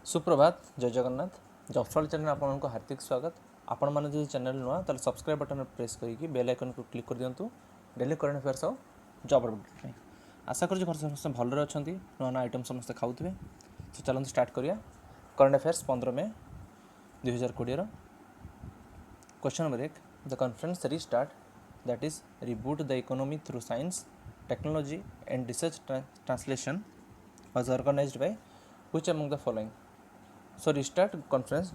सुप्रभात जय जगन्नाथ जफल चैनल आपको हार्दिक स्वागत। आपण मैंने जो चैनल नुआ तो सब्सक्राइब बटन प्रेस करके बेल आइकन को क्लिक कर दिंतु। डेली करंट अफेयर्स और जॉब अपडेट आशा कर घर समस्त भलरे अच्छा नुआ नुआ आइटम समस्त खाऊे। तो चलते स्टार्ट करिया। Current affairs 15 May 2020 question number 1 the conference restart that is reboot the economy through science technology and research translation was organized by which among the following. So restart conference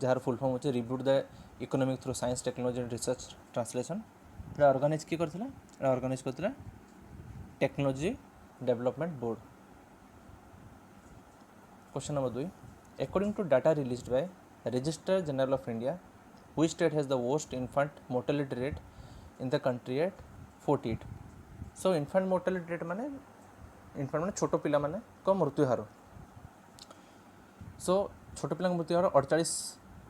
जार full form होचे reboot the economic through science technology and research translation organize किए करथिला organize करथिला technology development board. Question number 2 according to data released by registrar general of India which state has the worst infant mortality rate in the country at 48। So infant mortality rate माने infant माने छोट पिला माने को मृत्यु हार। सो छोट पिला मृत्यु हार 48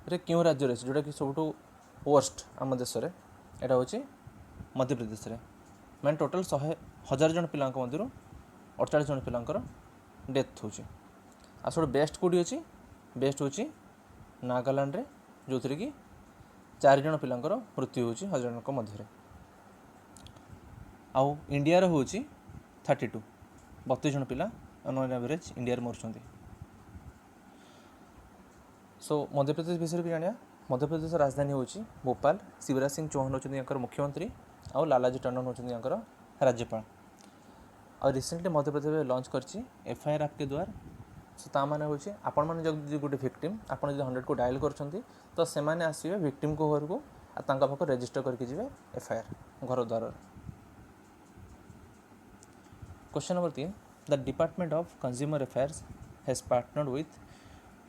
रे क्यों राज्य रही जोटा कि सब वर्स्ट आम देश में यहाँ हूँ मध्य प्रदेश में मैंने टोटाल 100,000 जन पिला मध्य 48 जन पिलांकर डेथ होची। आ सब बेस्ट कौटी अच्छी बेस्ट हूँ नागालैंड रे जो थी कि 4 जन पिलांकर मृत्यु होची 1000 जन मध्य। आउ इंडिया हूँ 32 जन पिला ऑन एवरेज इंडिया मरुंच। सो मध्य प्रदेश विषय भी जाना। मध्य प्रदेश राजधानी हूँ भोपाल। शिवराज सिंह चौहान होकर मुख्यमंत्री और लालाजी टंडन होकर राज्यपाल। और रिसेंटली मध्य प्रदेश लॉन्च कर FIR आपके द्वार। सो ता माने हूँ आपण मैंने जब गोटे विक्टिम आप 100 को डायल कर तो से आसवे विक्टिम को घर को पाख रेजिस्टर करके जी FIR घर द्वार। Question number 3 the department of consumer affairs has partnered with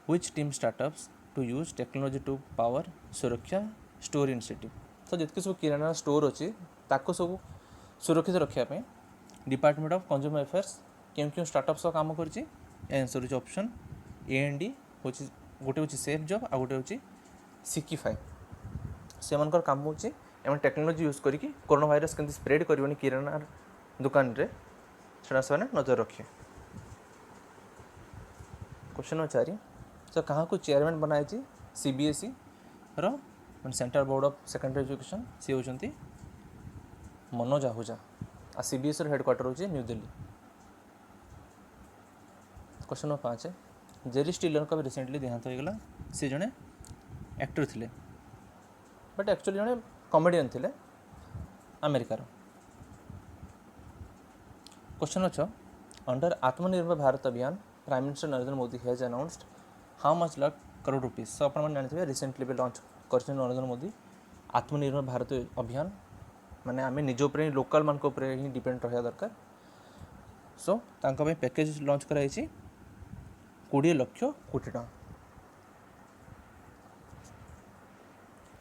which team startups to use technology to power सुरक्षा स्टोर इनिशिएटिव। तो जितके सब किराना स्टोर अच्छी ताको सब सुरक्षित रखापी डिपार्टमेंट ऑफ कंज्यूमर अफेयर्स क्यों क्यों स्टार्टअप सह काम कर आंसर होची ऑप्शन ए एंड डी होची गोटे होची सेफ जॉब आ गोटे होची सिकिफाई। से मनकर काम होची एम टेक्नोलॉजी यूज करके कोरोना वायरस केमती स्प्रेड करबनी किराना दुकान रे सेटा से नजर रखिए। क्वेश्चन नंबर 4 तो कहाँ को चेयरमैन बनाई CBSE रो central board of secondary education सी होती मनोज आहूजा आ CBSE हेडक्वार्टर होची New Delhi. Question number 5 Jerry Stiller का भी रिसेंटली देहांत हो गला। सी जड़े एक्टर थे बट एक्चुअली जड़े कॉमेडियन थे अमेरिकार। Question number 6 under Atmanirbhar Bharat Abhiyan prime minister Narendra Modi has announced how much lakh crore rupees. So आप जानते रिसेंटली भी लॉन्च कर नरेंद्र मोदी आत्मनिर्भर भारत अभियान माने आम निज लोकल मान ही डिपेंड रहा दरकार। सो पैकेज लॉन्च कराई 20 लाख कोटी टका।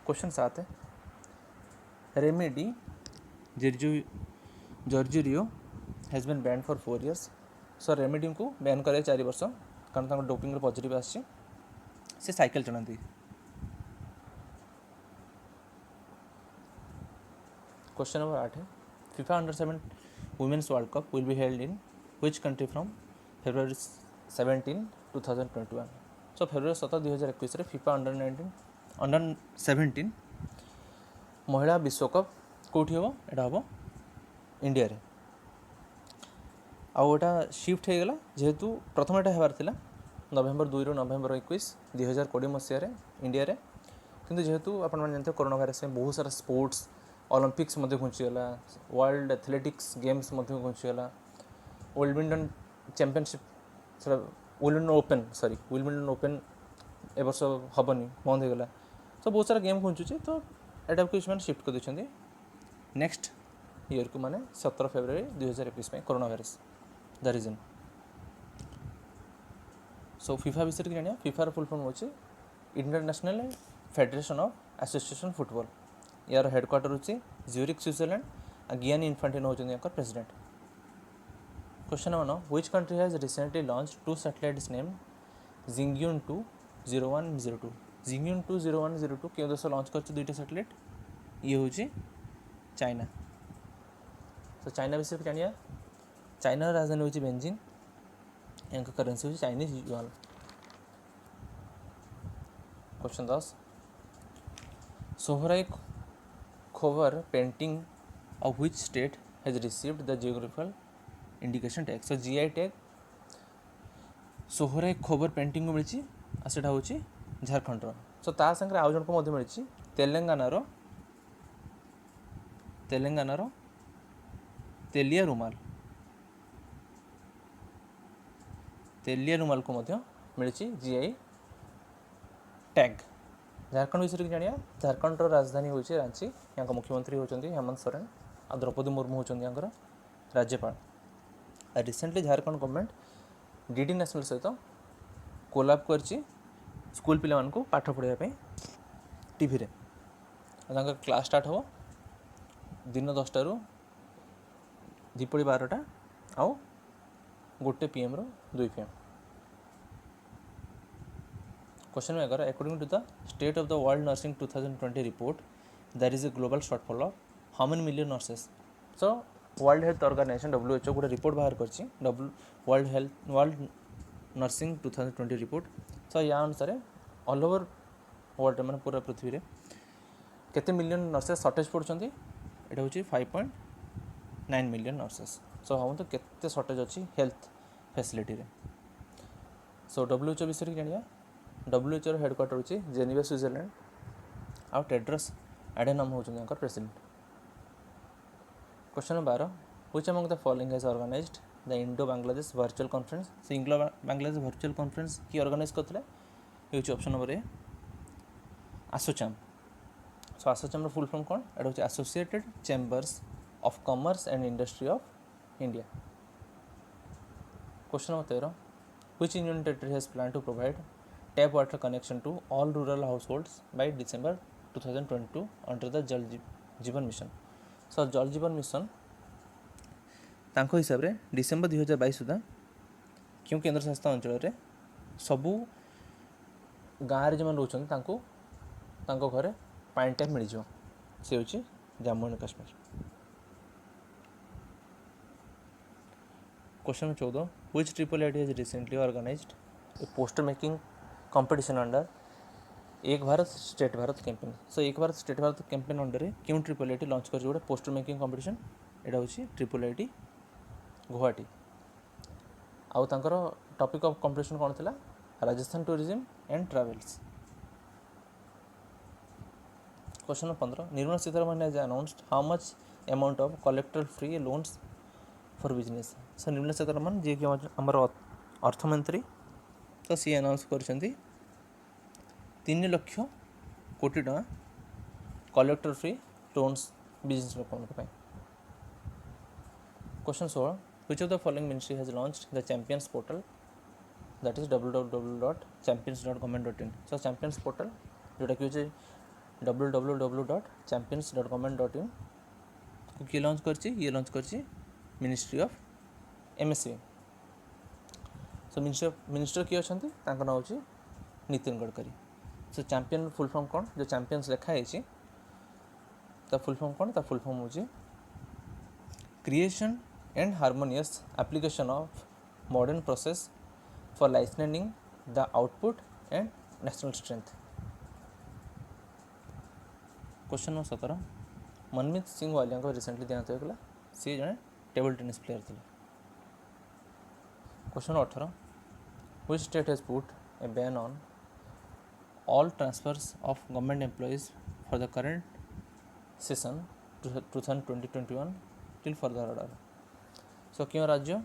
क्वेश्चन 7 रेमेडी जर्जुरियो has been ban for 4 years। So remedy को बैन कराए 4 वर्ष कारण डोपिंग पॉजिटिव आसी से साइकिल चलाती। क्वेश्चन नंबर 8 FIFA अंडर-17 women's world cup will be held in which country from February 17, 2021। So February 17, 2021 FIFA अंडर-17 महिला विश्वकप कौटी हम यहाँ हम इंडिया रे। आउ एटा शिफ्ट हो गला जेहेतु प्रथम एटा हेबार थिला नवेम्बर 2 रु नवेम्बर 21 2020 मसीह इंडिया रे। किंतु जेहेतु आप जानते हैं कोरोना वायरस में बहुत सारा स्पोर्ट्स ओलंपिक्स घुंचीगला वर्ल्ड एथलेटिक्स गेम्स घुंचीगला विल्बर्टन चैंपियनशिप विल्बर्टन ओपन ए वर्ष हेनी बंद होगा। तो बहुत सारा गेम घुंचुचे तो यहाँ को शिफ्ट कर देते नेक्स्ट ईयर को माने 17 February 2021 corona virus the reason. So FIFA विषय की जाना। FIFA फुल फॉर्म होची international federation of association football. यार हेडक्वार्टर होची ज्यूरिक स्विट्जरलैंड आ गियानी इन्फांटिनो होचंदी याकर president. Question number 9 which country has recently launch 2 satellites named Jingyun 20102। Jingyun 20102 क्यों देश लॉन्च कर 2टा सैटेलाइट ये होची चाइना। तो चाइना विषय की जानिया। चाइना राजधानी होची बेजिंग यहाँ करेंसी होची Chinese yuan. Question 10 Sohrai Khovar painting of which state has received the geographical indication tag so GI tag Sohrai खोबर पेंटिंग को मिली आ सेटा होची झारखंड रो सो ता संगे आउ जन को मध्य मिली तेलंगाना रो तेलिया रुमाल को मध्य मिली GI टैग झारखंड विषय जानिया झारखंड राजधानी होची रांची यहाँ मुख्यमंत्री होचंदी हेमंत सोरेन आ द्रौपदी मुर्मू होचंदी यहाँ राज्यपाल recently Jharkhand government DD national सहित कोलाब करची स्कूल पिला मानकु पाठ पढ़ाइया पे टीवी रे क्लास स्टार्ट हो दिन 10 टारू दीपड़ी 12टा आउ 1 PM रो 2 PM क्वेश्चन में अगर according to the state of the world nursing 2020 report there is a global shortfall of how many million nurses so world health organisation WHO गोटे रिपोर्ट बाहर करछि world nursing 2020 report सो या अनुसार all over world मैंने पूरा पृथ्वी रे केते million nurses shortage पड़छन्ती एटा होछि 5.9 मिलियन नर्सेस सो हम तो केते शॉर्टेज अछि हेल्थ फैसिलिटी रे सो WHO विषय जानिया WHO हेडक्वार्टर होछि जेनेवा स्विट्जरलैंड आ टेड्रस एडेनम होछन यांकर president question 12 which among the following has organised the Indo Bangladesh virtual conference से इंडो बांग्लादेश वर्चुअल कॉन्फ्रेंस की ऑर्गेनाइज करथिले ये होछि option number A ASSOCHAM so ASSOCHAM रो फुल फॉर्म कोन एटा होछि associated chambers of commerce and industry of India question number 13 which union territory has plan to provide tap water connection to all rural households by December 2022 under the Jal Jeevan Mission. So Jal Jeevan Mission तांको हिसाब रे December 2022 सुधा क्यों केंद्र शासित अंचल रे सबू गाँव रे जमन रोचन तांको तांको घरे पानी टैप मिल जो से होची Jammu and Kashmir question 14 which triple IT has recently organised a poster making competition under Ek Bharat state Bharat campaign so Ek Bharat state Bharat campaign under क्यों ट्रिपल आईटी लॉन्च कर गोटे पोस्टर मेकिंग कंपटीशन एटा होची ट्रिपल आईटी गुवाहाटी आउ तांकर टॉपिक ऑफ कंपटीशन कोन थिला Rajasthan tourism and travels question 15 Nirmala Sitharaman has announced how much amount of collateral free loans for business so Nirmala Sitharaman जे कि हमर अर्थमंत्री तो सी अनाउंस करछन्ती 3 लाख कोटी टका कलेक्टर फ्री लोन्स बिजनेस लोकन पे question 16 which of the following ministry has launched the champions portal that is www.champions.government.in so champions portal जोटा कि होचे www.champions.government.in को की लॉन्च करछि ये लॉन्च करछि ministry of MSCI so minister किए अच्छा नाम हूँ नितिन गडकरी सो चैंपियन फुल फॉर्म कौन जो चैंपियंस लिखाई फुल फॉर्म कौन फुल फॉर्म हूँ creation and harmonious application of modern process for licensing the output and national strength question number 17 मनमीत सिंह वालिया को रिसेंटली देहांत होगा सी जड़े टेबल टेनिस प्लेयर थे question 18 which state has put a ban on all transfers of government employees for the current session 2020-21 till further order सो क्यों राज्य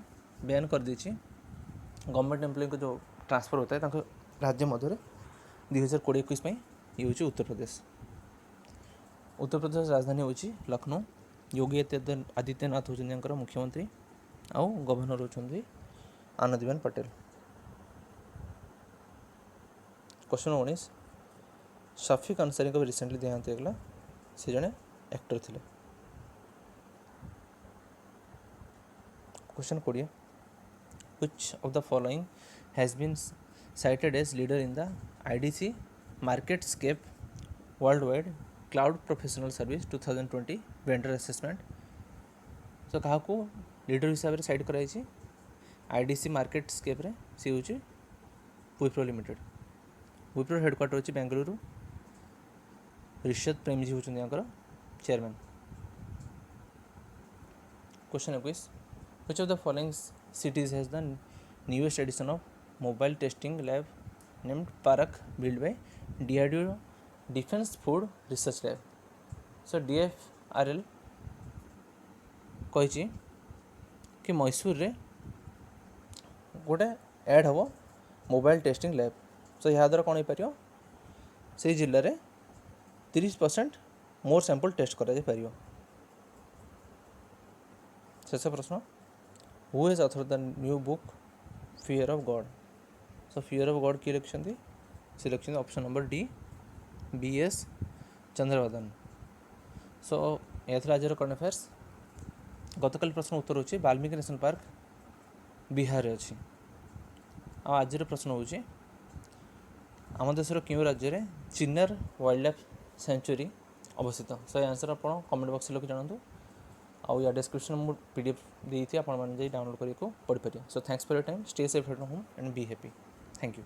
ban कर दीची government employ को जो ट्रांसफर होता है ताको राज्य मध्य 2020-21 ये हूँ उत्तर प्रदेश राजधानी हूँ लखनऊ योगी आदित्यनाथ होकर मुख्यमंत्री आउ गवर्नर होती आनंदीबेन पटेल क्वेश्चन 19 शफीक अंसारी को रिसेंटली देहांत होगा सी जड़े एक्टर थे question 20 which of the following has been cited as leader in the IDC MarketScape Worldwide Cloud Professional Service 2020 Vendor Assessment so कहा को लीडर हिसाब से साइड कराई IDC MarketScape रे सी हूँ विप्रो लिमिटेड विप्रो हेडक्वार्टर होची बेंगलुरु। ऋषद प्रेमजी होचंदी यांकर chairman. Question 21, which of the following cities has the newest edition of mobile testing lab named Parak built by DRDO Defense Food Research Lab? So DFRL कही कि मैसूर रे गोटे ऐड हम मोबाइल टेस्टिंग लैब। सो यहाँ द्वारा कौन हो पार से जिले में 30% मोर सैंपल टेस्ट कर। शेष प्रश्न, who has author the new book fear of God? So fear of God किए लिखिं? से लिखिं option number D BS Chandravadan. So यह आज करंट अफेयर्स। गतकाल प्रश्न उत्तर होची वाल्मीकि नेशनल पार्क बिहार अच्छी। आज प्रश्न होची आम देशर क्यों राज्य में चिन्नार वाइल्ड लाइफ सेंचुरी अवस्थित? सो आंसर आप कमेंट बॉक्स लिखि जानतु। आउ या डिस्क्रिप्शन में PDF देती आप डाउनलोड करके पढ़ी पारे। So thanks for your time. Stay safe at home and be happy. Thank you.